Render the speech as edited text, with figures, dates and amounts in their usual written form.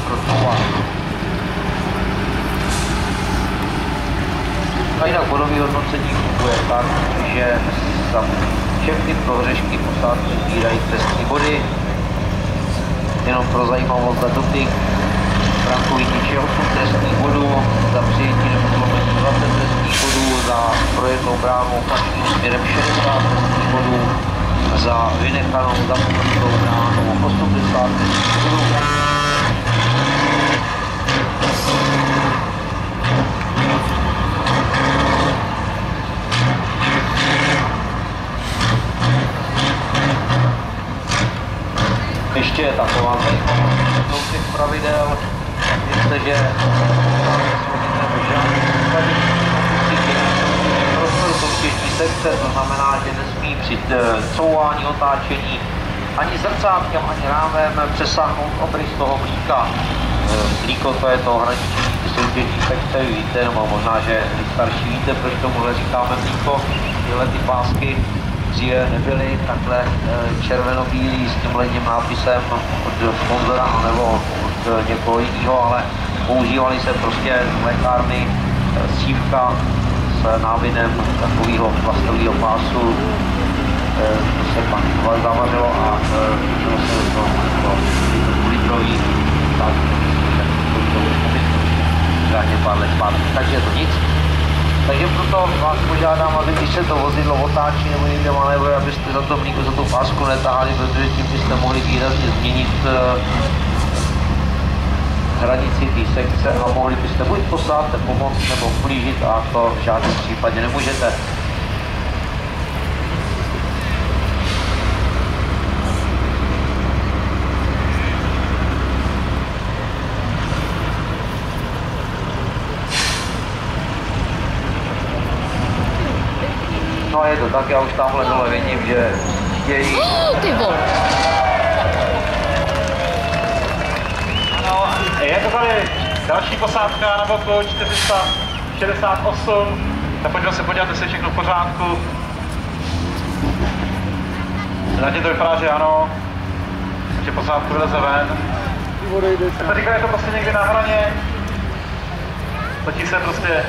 procouvat. A jinak bodové hodnocení funguje tak, že za všechny prohřešky posádky sbírají trestní body. Jenom pro zajímavost, za dotyk brankový tyč je 8 trestních bodů, za přijetí nebo zlomení 20 trestních bodů, za projetou bránu opačným směrem 60 trestních bodů, za vynechanou zapomenutou bránu 80 trestních bodů. Ještě je taková zajímavost z těch pravidel, věřte, že prostor soutěžní sekce, to znamená, že nesmí při couvání, otáčení ani zrcátkem, ani rámem přesáhnout obrys toho blíka. Blíko to je to hraniční soutěžní sekce, víte, nebo možná, že starší víte, proč tomuhle říkáme blíko. Tyhle ty pásky dříve nebyly takhle červeno-bílý s tímhletím nápisem od sponzora nebo od někoho jiného, ale používali se prostě z lékárny střívka s návidem takového plastového pásu. To se pak zavařilo a se do litrový, tak pár let zpátky, takže to nic. Takže proto vás požádám, aby když se to vozidlo otáčí nebo někde manévruje, abyste za to mlíko, za tu pásku netáhli, protože tím byste mohli výrazně změnit hranici té sekce a mohli byste buď posádce pomoct nebo ublížit a to v žádném případě nemůžete. No je to tak, já už tamhle dole vidím, že chtějí... Ty vole! Ano, je to tady další posádka na boku 468. Tak pojďme se podívat, jestli je všechno v pořádku. Zatím to vypadá, že ano. Takže posádku vyleze ven. Tak to říká, je to prostě někdy na hraně. Točí se prostě